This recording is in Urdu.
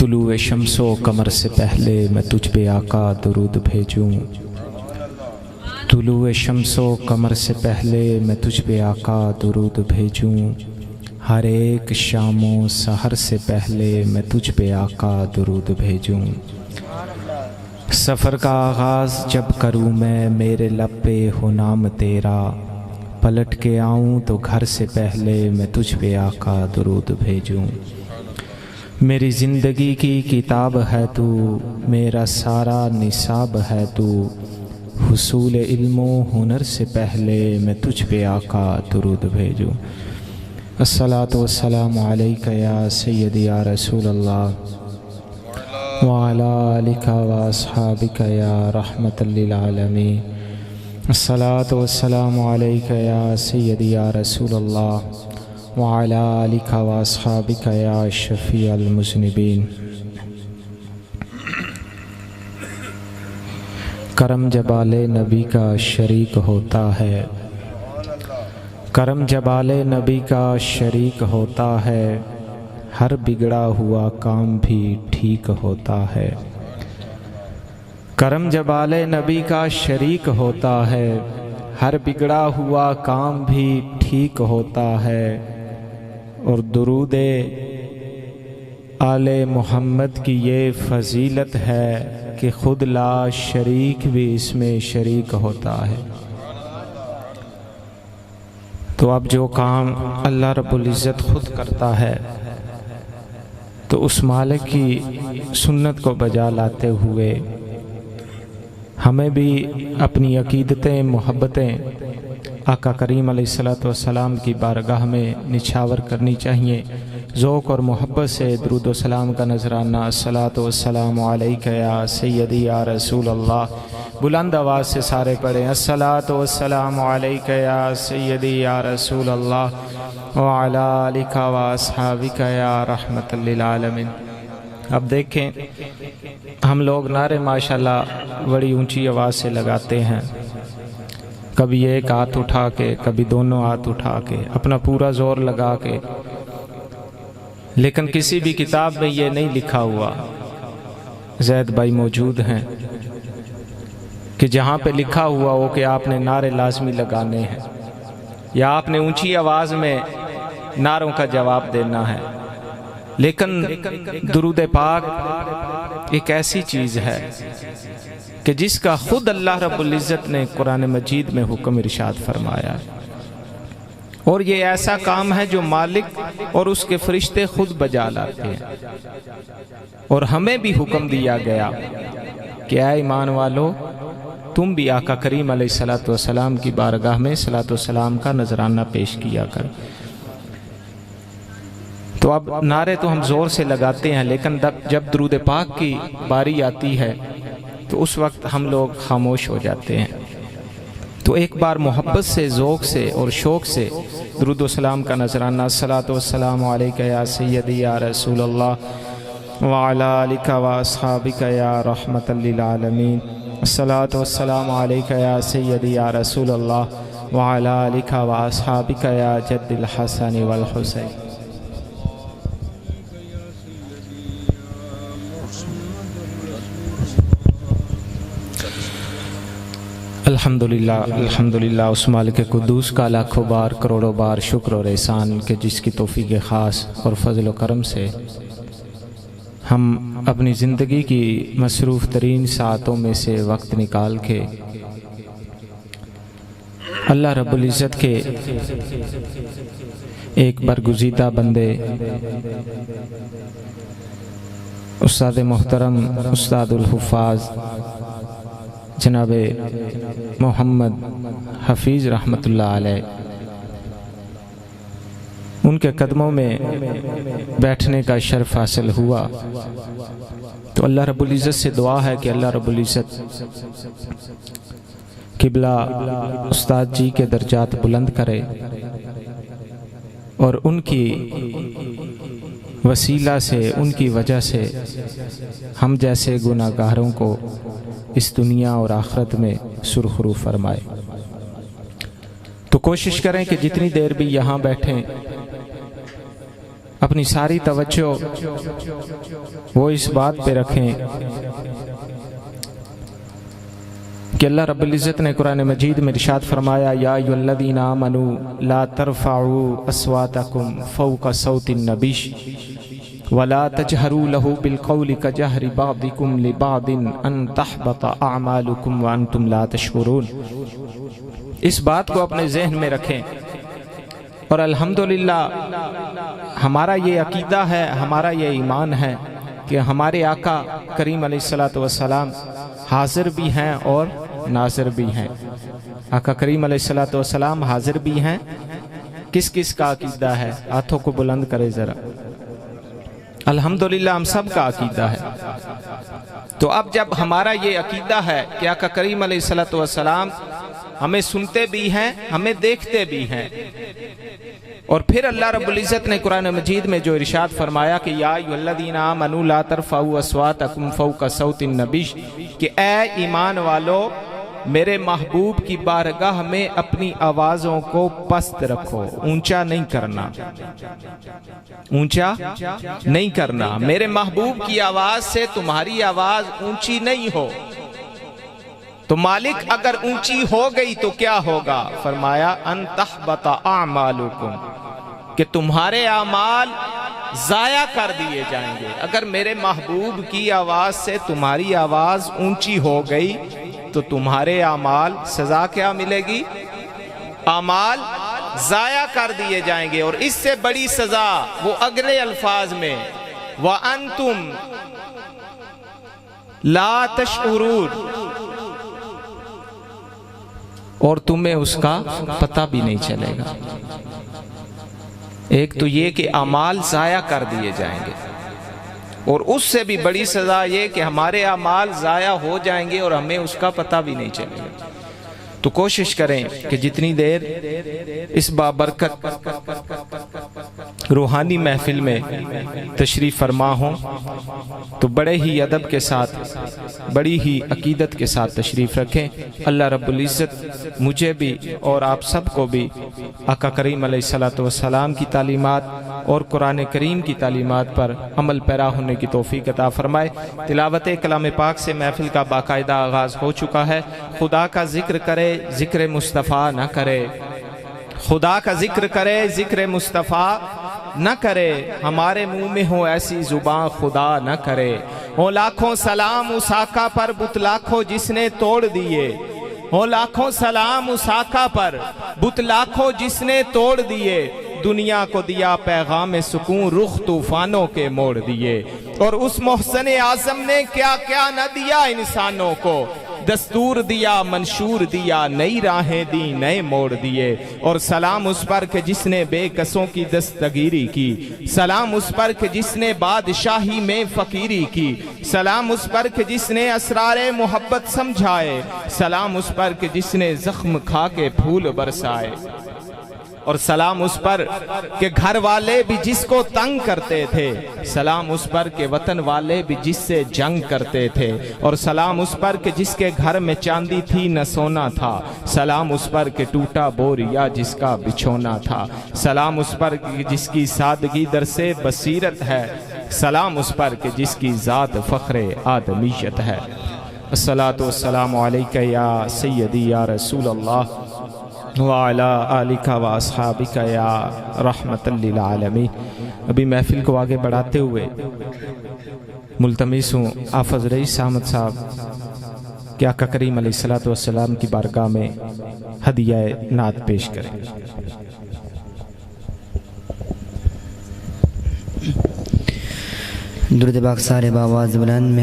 طلوع شمس و قمر سے پہلے میں تجھ پہ آقا درود بھیجوں، طلوع شمس و قمر سے پہلے میں تجھ پہ آقا درود بھیجوں، ہر ایک شام و سحر سے پہلے میں تجھ پہ آقا درود بھیجوں۔ سفر کا آغاز جب کروں میں میرے لب پہ ہو نام تیرا، پلٹ کے آؤں تو گھر سے پہلے میں تجھ پہ آقا درود بھیجوں۔ میری زندگی کی کتاب ہے تو، میرا سارا نصاب ہے تو، حصول علم و ہنر سے پہلے میں تجھ پہ آقا درود بھیجوں۔ الصلاۃ والسلام علیک یا سیدی یا رسول اللہ وعلی آلک واصحابک یا رحمت للعالمین۔ الصلاۃ والسلام علیک یا سیدی یا رسول اللہ وعلی آلک واصحابک یا شفیع المذنبین۔ کرم جبال نبی کا شریک ہوتا ہے، کرم جبال نبی کا شریک ہوتا ہے، ہر بگڑا ہوا کام بھی ٹھیک ہوتا ہے۔ کرم جبال نبی کا شریک ہوتا ہے، ہر بگڑا ہوا کام بھی ٹھیک ہوتا ہے، اور درود آل محمد کی یہ فضیلت ہے کہ خود لا شریک بھی اس میں شریک ہوتا ہے۔ تو اب جو کام اللہ رب العزت خود کرتا ہے تو اس مالک کی سنت کو بجا لاتے ہوئے ہمیں بھی اپنی عقیدتیں محبتیں آقا کریم علیہ الصلوۃ والسلام کی بارگاہ میں نچھاور کرنی چاہیے۔ ذوق اور محبت سے درود و سلام کا نذرانہ الصلاۃ والسلام علیک یا سیدی یا رسول اللہ، بلند آواز سے سارے پڑھیں الصلاۃ والسلام علیک یا سیدی یا رسول اللہ وعلی آلک واصحابک یا رحمت للعالمین۔ اب دیکھیں ہم لوگ نعرے ماشاءاللہ بڑی اونچی آواز سے لگاتے ہیں، کبھی ایک ہاتھ اٹھا کے، کبھی دونوں ہاتھ اٹھا کے، اپنا پورا زور لگا کے، لیکن کسی بھی کتاب میں یہ نہیں لکھا ہوا، زید بھائی موجود ہیں، کہ جہاں پہ لکھا ہوا ہو کہ آپ نے نعرے لازمی لگانے ہیں یا آپ نے اونچی آواز میں نعروں کا جواب دینا ہے۔ لیکن درود پاک ایک ایسی چیز ہے کہ جس کا خود اللہ رب العزت نے قرآن مجید میں حکم ارشاد فرمایا ہے، اور یہ ایسا کام ہے جو مالک اور اس کے فرشتے خود بجا لاتے ہیں، اور ہمیں بھی حکم دیا گیا کہ اے ایمان والو تم بھی آقا کریم علیہ الصلوۃ والسلام کی بارگاہ میں صلاۃ والسلام کا نذرانہ پیش کیا کر۔ تو اب نعرے تو ہم زور سے لگاتے ہیں، لیکن جب درود پاک کی باری آتی ہے تو اس وقت ہم لوگ خاموش ہو جاتے ہیں۔ تو ایک بار محبت سے، ذوق سے اور شوق سے درود و سلام کا نذرانہ الصلاۃ والسلام علیک یا سیدی یا رسول اللہ وعلی آلک واصحابک یا رحمت للعالمین۔ الصلاۃ والسلام علیک یا سیدی یا رسول اللہ وعلی آلک واصحابک یا جد الحسن والحسین۔ الحمدللہ اس مالک قدوس کا لاکھوں بار کروڑوں بار شکر اور احسان کہ جس کی توفیق خاص اور فضل و کرم سے ہم اپنی زندگی کی مصروف ترین ساعتوں میں سے وقت نکال کے اللہ رب العزت کے ایک برگزیدہ بندے استاد محترم استاد الحفاظ جناب محمد حفیظ رحمۃ اللہ علیہ، ان کے قدموں میں بیٹھنے کا شرف حاصل ہوا، تو اللہ رب العزت سے دعا ہے کہ اللہ رب العزت قبلہ استاد جی کے درجات بلند کرے، اور ان کی وسیلہ سے، ان کی وجہ سے ہم جیسے گناہ گاروں کو اس دنیا اور آخرت میں سرخرو فرمائے۔ تو کوشش کریں کہ جتنی دیر بھی یہاں بیٹھیں اپنی ساری توجہ وہ اس بات پہ رکھیں کہ اللہ رب العزت نے قرآن مجید میں ارشاد فرمایا یا ایھا الذین آمنوا لا ترفعوا اصواتکم فوق صوت النبی ولا تجهروا له بالقول كجهر بعضكم لبعض ان تحبط اعمالكم وانتم لا تشعرون۔ اس بات کو اپنے ذہن میں رکھیں، اور الحمدللہ ہمارا یہ عقیدہ ہے، ہمارا یہ ایمان ہے کہ ہمارے آقا کریم علیہ الصلوۃ والسلام حاضر بھی ہیں اور ناظر بھی ہیں۔ آقا کریم علیہ الصلوۃ والسلام حاضر بھی ہیں۔ کس کس کا عقیدہ ہے؟ ہاتھوں کو بلند کرے ذرا۔ الحمدللہ ہم سب کا عقیدہ ہے۔ تو اب جب ہمارا یہ عقیدہ ہے کہ آقا کریم علیہ الصلوۃ والسلام ہمیں سنتے بھی ہیں، ہمیں دیکھتے بھی ہیں، اور پھر اللہ رب العزت نے قرآن مجید میں جو ارشاد فرمایا کہ یا ایھا الذین آمنوا لا ترفعوا اصواتکم فوق صوت النبی، کہ اے ایمان والو میرے محبوب کی بارگاہ میں اپنی آوازوں کو پست رکھو، اونچا نہیں کرنا، اونچا نہیں کرنا۔ میرے محبوب کی آواز سے تمہاری آواز اونچی نہیں ہو۔ تو مالک اگر اونچی ہو گئی تو کیا ہوگا؟ فرمایا ان تحبط اعمالکم، کہ تمہارے اعمال ضائع کر دیے جائیں گے۔ اگر میرے محبوب کی آواز سے تمہاری آواز اونچی ہو گئی تو تمہارے اعمال سزا کیا ملے گی؟ اعمال ضائع کر دیے جائیں گے۔ اور اس سے بڑی سزا وہ اگلے الفاظ میں وَأَنْتُمْ لَا تَشْعُرُونَ، اور تمہیں اس کا پتہ بھی نہیں چلے گا۔ ایک تو یہ کہ اعمال ضائع کر دیے جائیں گے، اور اس سے بھی بڑی سزا یہ کہ ہمارے اعمال ضائع ہو جائیں گے اور ہمیں اس کا پتہ بھی نہیں چلے گا۔ تو کوشش کریں کہ جتنی دیر اس بابرکت روحانی محفل میں تشریف فرما ہوں تو بڑے ہی ادب کے ساتھ، بڑی ہی عقیدت کے ساتھ تشریف رکھیں۔ اللہ رب العزت مجھے بھی اور آپ سب کو بھی آقا کریم علیہ الصلوۃ والسلام کی تعلیمات اور قرآن کریم کی تعلیمات پر عمل پیرا ہونے کی توفیق عطا فرمائے۔ تلاوت کلام پاک سے محفل کا باقاعدہ آغاز ہو چکا ہے۔ خدا کا ذکر کرے ذکر مصطفیٰ نہ کرے، خدا کا ذکر کرے ذکر مصطفیٰ نہ کرے، ہمارے منہ میں ہو ایسی زبان خدا نہ کرے۔ ہو لاکھوں سلام اس آقا پر بت لاکھوں جس نے توڑ دیے، ہو لاکھوں سلام اس آقا پر بت لاکھوں جس نے توڑ دیے، دنیا کو دیا پیغام سکون رخ طوفانوں کے موڑ دیے۔ اور اس محسن اعظم نے کیا کیا نہ دیا انسانوں کو، دستور دیا منشور دیا، نئی راہیں دی نئے موڑ دیے۔ اور سلام اس پر کہ جس نے بے کسوں کی دستگیری کی، سلام اس پر کہ جس نے بادشاہی میں فقیری کی، سلام اس پر کہ جس نے اسرار محبت سمجھائے، سلام اس پر کہ جس نے زخم کھا کے پھول برسائے، اور سلام اس پر کہ گھر والے بھی جس کو تنگ کرتے تھے، سلام اس پر کہ وطن والے بھی جس سے جنگ کرتے تھے، اور سلام اس پر کہ جس کے گھر میں چاندی تھی نہ سونا تھا، سلام اس پر کہ ٹوٹا بوریا جس کا بچھونا تھا، سلام اس پر کہ جس کی سادگی در سے بصیرت ہے، سلام اس پر کہ جس کی ذات فخر آدمیت ہے۔ الصلاۃ والسلام علیکہ یا سیدی یا رسول اللہ وعلی آلکہ و اصحابکہ یا رحمت للعالمین۔ ابھی محفل کو آگے بڑھاتے ہوئے ملتمس ہوں حافظ رئیس احمد صاحب کہ آقا کریم علیہ الصلوۃ والسلام کی بارگاہ میں ہدیہ نعت پیش کریں۔ درود پاک سارے باواز بلند